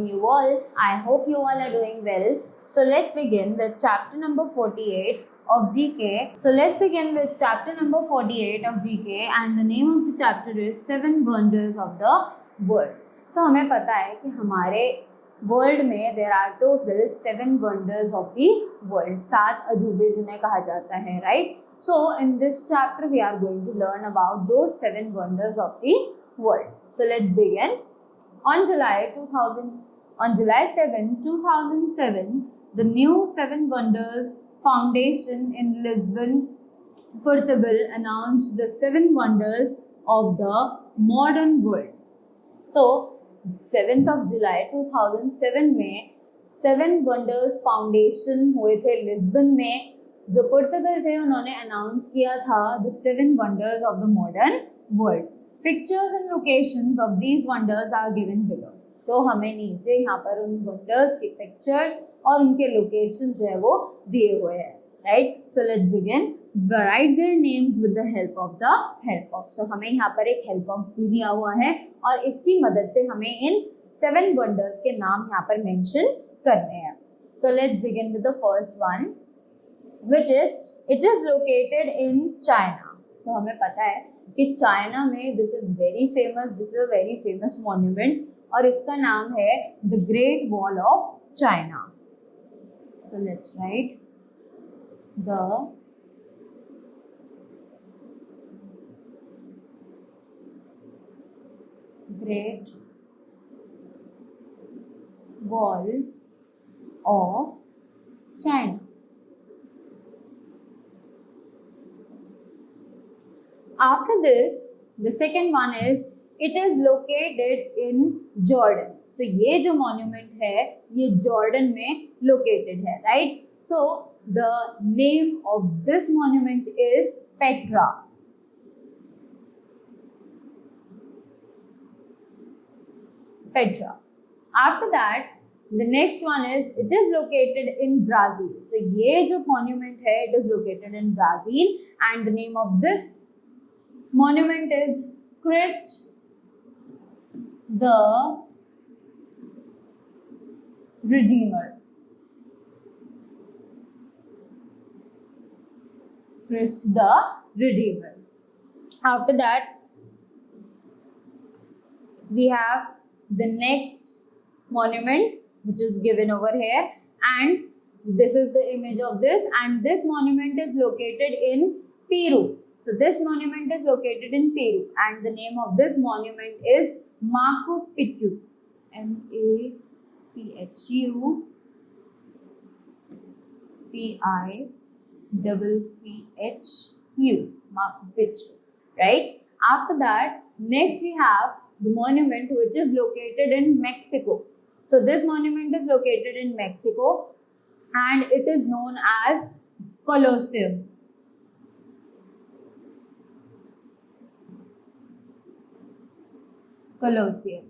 you all. I hope you all are doing well. So let's begin with chapter number 48 of GK. So let's begin with chapter number 48 of GK, and the name of the chapter is 7 Wonders of the World. So हमें पता है कि हमारे world में there are total 7 wonders of the world, 7 अजूबे जिन्हें कहा जाता है, right. So in this chapter we are going to learn about those 7 wonders of the world. So let's begin. On July 7, 2007, the new 7 Wonders Foundation in Lisbon, Portugal announced the 7 Wonders of the modern world. तो 7th of July 2007 में 7 Wonders Foundation हुए थे Lisbon में, जो पुर्तगाल थे. उन्होंने announce किया था the 7 Wonders of the modern world. Pictures and locations of these wonders are given below. तो हमें नीचे यहाँ पर उन वंडर्स के पिक्चर्स और उनके लोकेशंस जो है वो दिए हुए हैं, right. So let's begin. Right their names with the help of the help box. तो हमें यहाँ पर एक हेल्प बॉक्स भी दिया हुआ है और इसकी मदद से हमें इन 7 वंडर्स के नाम यहाँ पर मेंशन करने हैं. तो let's begin with the first one, which is it is located in China. तो हमें पता है कि चाइना में this is very famous, this is a very famous monument और इसका नाम है the great wall of China. So let's write the great wall of China. After this, the second one is it is located in Jordan. तो ये जो monument है ये Jordan में लोकेटेड है, right. So the name of this monument is Petra. Petra. After that, the next one is it is located in Brazil. तो ये जो मॉन्यूमेंट है it is located in Brazil and the name of this monument is Christ the Redeemer. Christ the Redeemer. After that, we have the next monument which is given over here, and this is the image of this, and this monument is located in Peru. So this monument is located in Peru and the name of this monument is Machu Picchu. Machu Picchu. Machu Picchu. Right? After that, next we have the monument which is located in Mexico. So this monument is located in Mexico and it is known as Colosseum. Colosseum.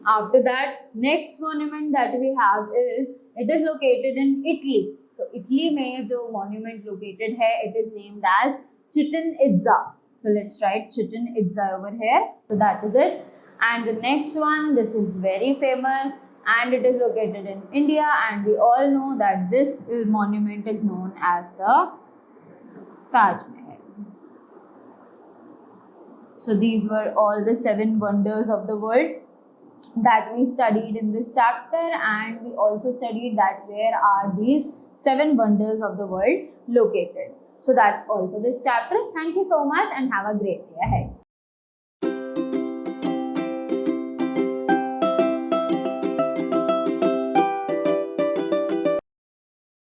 After that, next monument that we have is it is located in Italy. So Italy में जो monument located है it is named as Chichen Itza. So let's write Chichen Itza over here. So that is it. And the next one, this is very famous and it is located in India, and we all know that this monument is known as the Taj Mahal. So these were all the 7 wonders of the world that we studied in this chapter, and we also studied that where are these 7 wonders of the world located. So that's all for this chapter. Thank you so much and have a great day ahead.